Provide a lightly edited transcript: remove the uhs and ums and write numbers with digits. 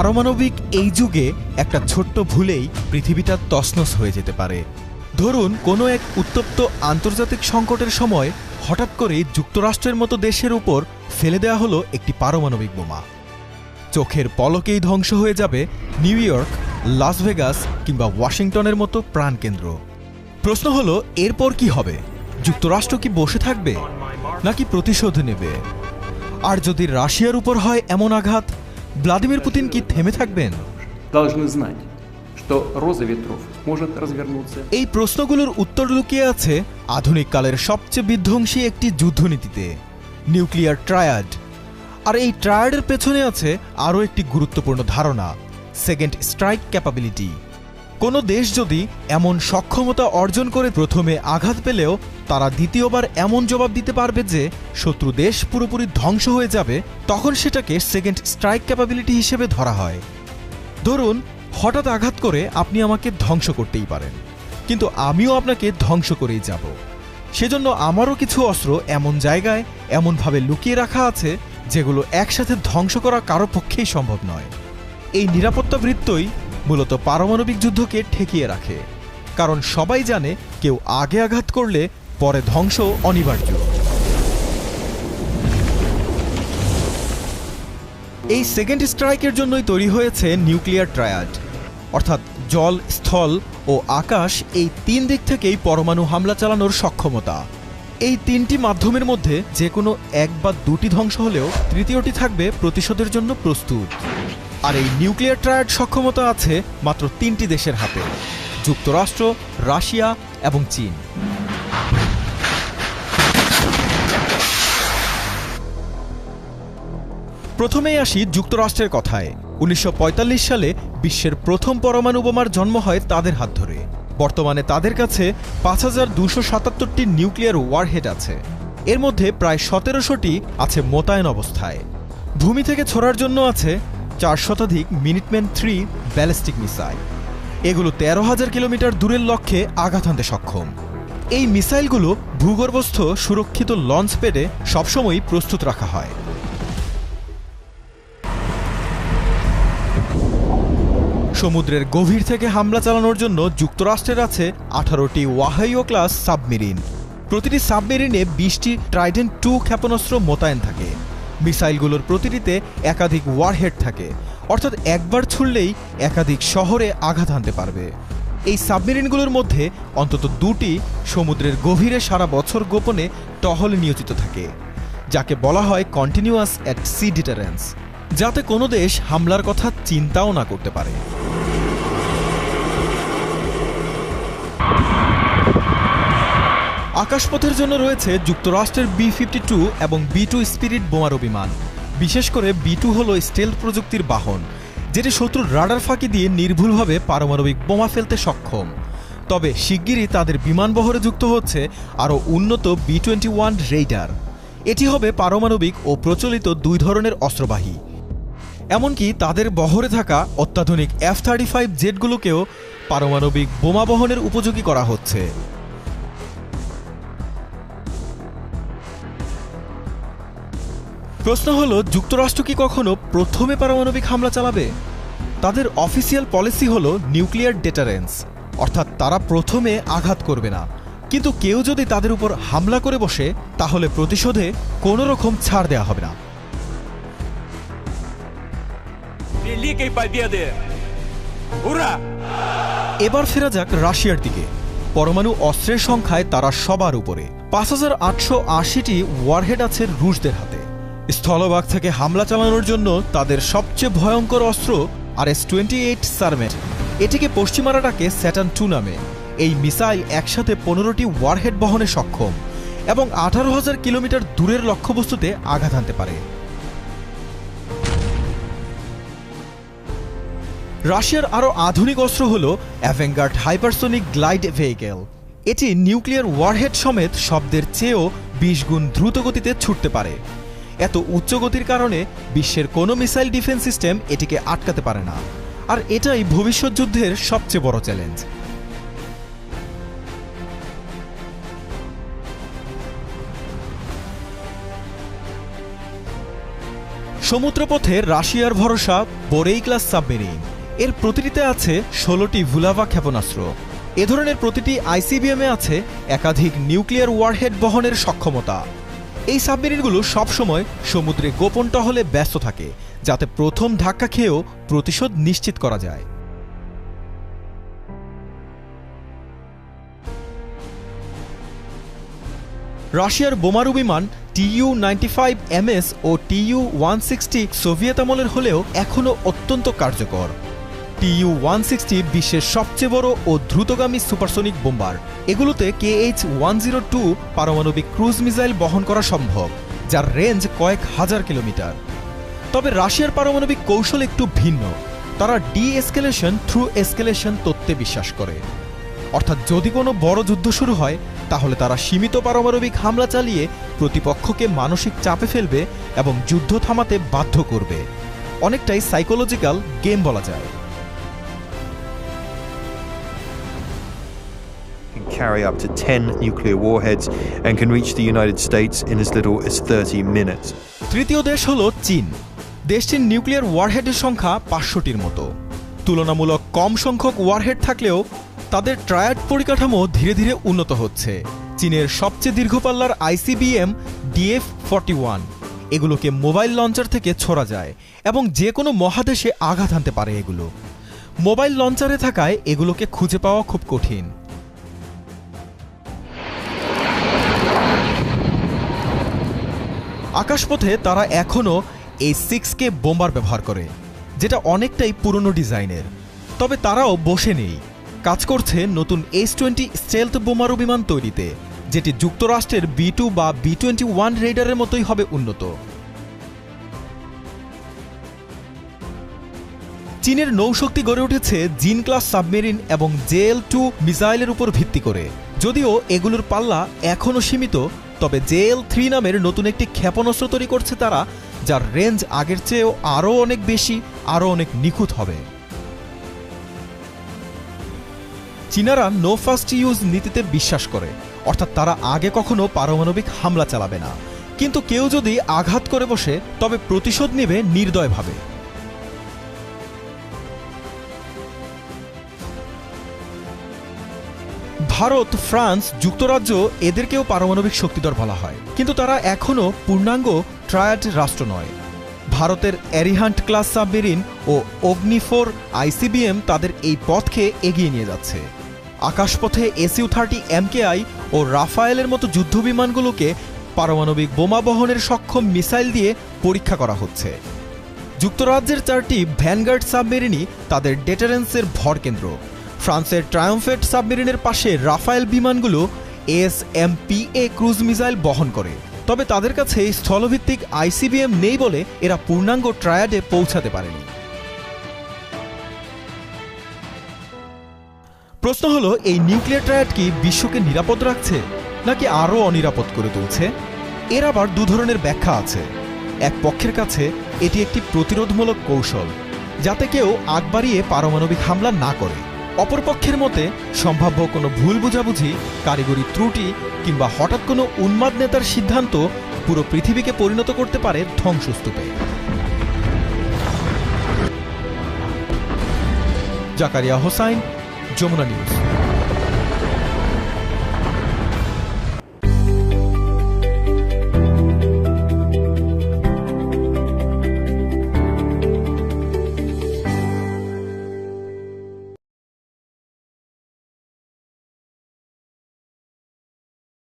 পারমাণবিক এই যুগে একটা ছোট্ট ভুলেই পৃথিবীটা তছনছ হয়ে যেতে পারে। ধরুন কোনো এক উত্তপ্ত আন্তর্জাতিক সংকটের সময় হঠাৎ করেই যুক্তরাষ্ট্রের মতো দেশের উপর ফেলে দেওয়া হলো একটি পারমাণবিক বোমা। চোখের পলকেই ধ্বংস হয়ে যাবে নিউ ইয়র্ক, লাস ভেগাস কিংবা ওয়াশিংটনের মতো প্রাণকেন্দ্র। প্রশ্ন হলো, এরপর কি হবে? যুক্তরাষ্ট্র কি বসে থাকবে নাকি প্রতিশোধ নেবে? আর যদি রাশিয়ার উপর হয় এমন আঘাত, ভ্লাদিমির পুতিন কি থেমে থাকবেন? এই প্রশ্নগুলোর উত্তর লুকিয়ে আছে আধুনিক কালের সবচেয়ে বিধ্বংসী একটি যুদ্ধনীতিতে, নিউক্লিয়ার ট্রায়াড। আর এই ট্রায়াডের পেছনে আছে আরও একটি গুরুত্বপূর্ণ ধারণা, সেকেন্ড স্ট্রাইক ক্যাপাবিলিটি। কোনো দেশ যদি এমন সক্ষমতা অর্জন করে প্রথমে আঘাত পেলেও তারা দ্বিতীয়বার এমন জবাব দিতে পারবে যে শত্রু দেশ পুরোপুরি ধ্বংস হয়ে যাবে, তখন সেটাকে সেকেন্ড স্ট্রাইক ক্যাপাবিলিটি হিসেবে ধরা হয়। ধরুন হঠাৎ আঘাত করে আপনি আমাকে ধ্বংস করতেই পারেন, কিন্তু আমিও আপনাকে ধ্বংস করেই যাব। সেজন্য আমারও কিছু অস্ত্র এমন জায়গায় এমনভাবে লুকিয়ে রাখা আছে যেগুলো একসাথে ধ্বংস করা কারো পক্ষেই সম্ভব নয়। এই নিরাপত্তা বৃত্তই মূলত পারমাণবিক যুদ্ধকে ঠেকিয়ে রাখে, কারণ সবাই জানে কেউ আগে আঘাত করলে পরে ধ্বংস অনিবার্য। এই সেকেন্ড স্ট্রাইকের জন্যই তৈরি হয়েছে নিউক্লিয়ার ট্রায়াড, অর্থাৎ জল, স্থল ও আকাশ, এই তিন দিক থেকেই পরমাণু হামলা চালানোর সক্ষমতা। এই তিনটি মাধ্যমের মধ্যে যে কোনো এক বা দুটি ধ্বংস হলেও তৃতীয়টি থাকবে প্রতিশোধের জন্য প্রস্তুত। আর এই নিউক্লিয়ার ট্রায়াড সক্ষমতা আছে মাত্র তিনটি দেশের হাতে, যুক্তরাষ্ট্র, রাশিয়া এবং চীন। প্রথমেই আসি যুক্তরাষ্ট্রের কথায়। 1945 সালে বিশ্বের প্রথম পরমাণু বোমার জন্ম হয় তাদের হাত ধরে। বর্তমানে তাদের কাছে 5277টি নিউক্লিয়ার ওয়ারহেড আছে। এর মধ্যে প্রায় 1700টি আছে মোতায়েন অবস্থায়। ভূমি থেকে ছোড়ার জন্য আছে 4 শতাধিক মিনিটম্যান 3 ব্যালিস্টিক মিসাইল। এগুলো 13,000 কিলোমিটার দূরের লক্ষ্যে আঘাত হানতে সক্ষম। এই মিসাইলগুলো ভূগর্ভস্থ সুরক্ষিত লঞ্চ প্যাডে সবসময়ই প্রস্তুত রাখা হয়। সমুদ্রের গভীর থেকে হামলা চালানোর জন্য যুক্তরাষ্ট্রের আছে 18টি ওয়াহাইও ক্লাস সাবমেরিন। প্রতিটি সাবমেরিনে 20টি ট্রাইডেন্ট 2 ক্ষেপণাস্ত্র মোতায়েন থাকে। মিসাইলগুলোর প্রতিটিতে একাধিক ওয়ারহেড থাকে, অর্থাৎ একবার ছুড়লেই একাধিক শহরে আঘাত হানতে পারবে। এই সাবমেরিনগুলোর মধ্যে অন্তত 2টি সমুদ্রের গভীরে সারা বছর গোপনে টহলে নিয়োজিত থাকে, যাকে বলা হয় কন্টিনিউয়াস অ্যাট সি ডিটারেন্স, যাতে কোনো দেশ হামলার কথা চিন্তাও না করতে পারে। আকাশপথের জন্য রয়েছে যুক্তরাষ্ট্রের B-52 এবং B-2 স্পিরিট বোমারু বিমান। বিশেষ করে B-2 হল স্টেলথ প্রযুক্তির বাহন, যেটি শত্রুর রাডার ফাঁকি দিয়ে নির্ভুলভাবে পারমাণবিক বোমা ফেলতে সক্ষম। তবে শিগগিরই তাদের বিমানবহরে যুক্ত হচ্ছে আরও উন্নত B-21 রেইডার। এটি হবে পারমাণবিক ও প্রচলিত 2 ধরনের অস্ত্রবাহী। এমনকি তাদের বহরে থাকা অত্যাধুনিক F-35 জেটগুলোকেও পারমাণবিক বোমা বহনের উপযোগী করা হচ্ছে। প্রশ্ন হলো, যুক্তরাষ্ট্র কি কখনো প্রথমে পারমাণবিক হামলা চালাবে? তাদের অফিসিয়াল পলিসি হলো নিউক্লিয়ার ডেটারেন্স, অর্থাৎ তারা প্রথমে আঘাত করবে না, কিন্তু কেউ যদি তাদের উপর হামলা করে বসে তাহলে প্রতিশোধে কোনো রকম ছাড় দেওয়া হবে না। এবার ফেরা যাক রাশিয়ার দিকে। পরমাণু অস্ত্রের সংখ্যায় তারা সবার উপরে। 5880টি ওয়ারহেড আছে রুশদের হাতে। স্থলভাগ থেকে হামলা চালানোর জন্য তাদের সবচেয়ে ভয়ঙ্কর অস্ত্র RS-28 সারমেট। এটিকে পশ্চিমারা ডাকে স্যাটার্ন 2 নামে। এই মিসাইল একসাথে 15টি ওয়ারহেড বহনে সক্ষম এবং 18,000 কিলোমিটার দূরের লক্ষ্যবস্তুতে আঘাত হানতে পারে। রাশিয়ার আরও আধুনিক অস্ত্র হল অ্যাভেঙ্গার্ড হাইপারসোনিক গ্লাইড ভেহিকেল। এটি নিউক্লিয়ার ওয়ারহেড সমেত শব্দের চেয়েও 20 গুণ দ্রুত গতিতে ছুটতে পারে। এত উচ্চ গতির কারণে বিশ্বের কোনো মিসাইল ডিফেন্স সিস্টেম এটিকে আটকাতে পারে না, আর এটাই ভবিষ্যৎ যুদ্ধের সবচেয়ে বড় চ্যালেঞ্জ। সমুদ্রপথে রাশিয়ার ভরসা বোরেই ক্লাস সাবমেরিন। এর প্রতিটিতে আছে 16টি ভুলাভা ক্ষেপণাস্ত্র। এ ধরনের প্রতিটি আইসিবিএমে আছে একাধিক নিউক্লিয়ার ওয়ারহেড বহনের সক্ষমতা। এই সাবমেরিনগুলো সবসময় সমুদ্রে গোপন টহলে ব্যস্ত থাকে, যাতে প্রথম ধাক্কা খেয়েও প্রতিশোধ নিশ্চিত করা যায়। রাশিয়ার বোমারু বিমান TU-95MS ও TU-160 সোভিয়েত আমলের হলেও এখনও অত্যন্ত কার্যকর। TU-160 বিশ্বের সবচেয়ে বড় ও দ্রুতগামী সুপারসনিক বোম্বার। এগুলোতে KH-102 পারমাণবিক ক্রুজ মিসাইল বহন করা সম্ভব, যার রেঞ্জ কয়েক হাজার কিলোমিটার। তবে রাশিয়ার পারমাণবিক কৌশল একটু ভিন্ন। তারা ডি-এসকেলেশন থ্রু এসকেলেশন তত্ত্বে বিশ্বাস করে। অর্থাৎ যদি কোনো বড় যুদ্ধ শুরু হয়, তাহলে তারা সীমিত পারমাণবিক হামলা চালিয়ে প্রতিপক্ষকে মানসিক চাপে ফেলবে এবং যুদ্ধ থামাতে বাধ্য করবে। অনেকটাই সাইকোলজিক্যাল গেম বলা যায়। Carry up to 10 nuclear warheads and can reach the United States in as little as 30 minutes. তৃতীয় দেশ হলো চীন। দেশটির নিউক্লিয়ার ওয়ারহেডের সংখ্যা 500টির মতো। তুলনামূলক কম সংখ্যক ওয়ারহেড থাকলেও তাদের ট্রায়াড পরিকাঠামো ধীরে ধীরে উন্নত হচ্ছে। চীনের সবচেয়ে দীর্ঘপাল্লার ICBM DF-41, এগুলোকে মোবাইল লঞ্চার থেকে ছোড়া যায় এবং যে কোনো মহাদেশে আঘাত হানতে পারে। এগুলো মোবাইল লঞ্চারে থাকায় এগুলোকে খুঁজে পাওয়া খুব কঠিন। আকাশপথে তারা এখনও A-6K বোম্বার ব্যবহার করে, যেটা অনেকটাই পুরনো ডিজাইনের। তবে তারাও বসে নেই, কাজ করছে নতুন S-20 স্টেলথ বোমারু বিমান তৈরিতে, যেটি যুক্তরাষ্ট্রের B-2 বা B-21 রেডারের মতোই হবে উন্নত। চীনের নৌশক্তি গড়ে উঠেছে জিন ক্লাস সাবমেরিন এবং JL-2 মিসাইলের উপর ভিত্তি করে। যদিও এগুলোর পাল্লা এখনও সীমিত, তবে JL-3 নামের নতুন একটি ক্ষেপণাস্ত্র তৈরি করছে তারা, যার রেঞ্জ আগের চেয়েও আরও অনেক বেশি, আরও অনেক নিখুঁত হবে। চীনারা নো ফার্স্ট ইউজ নীতিতে বিশ্বাস করে, অর্থাৎ তারা আগে কখনো পারমাণবিক হামলা চালাবে না, কিন্তু কেউ যদি আঘাত করে বসে তবে প্রতিশোধ নেবে নির্দয়ভাবে। ভারত, ফ্রান্স, যুক্তরাজ্য এদেরকেও পারমাণবিক শক্তিধর বলা হয়, কিন্তু তারা এখনও পূর্ণাঙ্গ ট্রায়াড রাষ্ট্র নয়। ভারতের অ্যারিহান্ট ক্লাস সাবমেরিন ও অগ্নি-4 ICBM তাদের এই পথকে এগিয়ে নিয়ে যাচ্ছে। আকাশপথে SU-30 MKI ও রাফায়েলের মতো যুদ্ধবিমানগুলোকে পারমাণবিক বোমা বহনের সক্ষম মিসাইল দিয়ে পরীক্ষা করা হচ্ছে। যুক্তরাজ্যের 4টি ভ্যানগার্ড সাবমেরিনই তাদের ডেটারেন্সের ভরকেন্দ্র। ফ্রান্সের ট্রায়াম্ফেট সাবমেরিনের পাশে রাফায়েল বিমানগুলো SMPA ক্রুজ মিসাইল বহন করে। তবে তাদের কাছে স্থলভিত্তিক ICBM নেই বলে এরা পূর্ণাঙ্গ ট্রায়াডে পৌঁছাতে পারেনি। প্রশ্ন হলো, এই নিউক্লিয়ার ট্রায়াড কি বিশ্বকে নিরাপদ রাখছে নাকি আরও অনিরাপদ করে তুলছে? এর আবার দু ধরনের ব্যাখ্যা আছে। এক পক্ষের কাছে এটি একটি প্রতিরোধমূলক কৌশল, যাতে কেউ আগ বাড়িয়ে পারমাণবিক হামলা না করে। অপরপক্ষের মতে সম্ভাব্য কোনো ভুল বোঝাবুঝি, কারিগরি ত্রুটি কিংবা হঠাৎ কোনো উন্মাদ নেতার সিদ্ধান্ত পুরো পৃথিবীকে পরিণত করতে পারে ধ্বংসস্তূপে। জাকারিয়া হোসাইন, যমুনা নিউজ।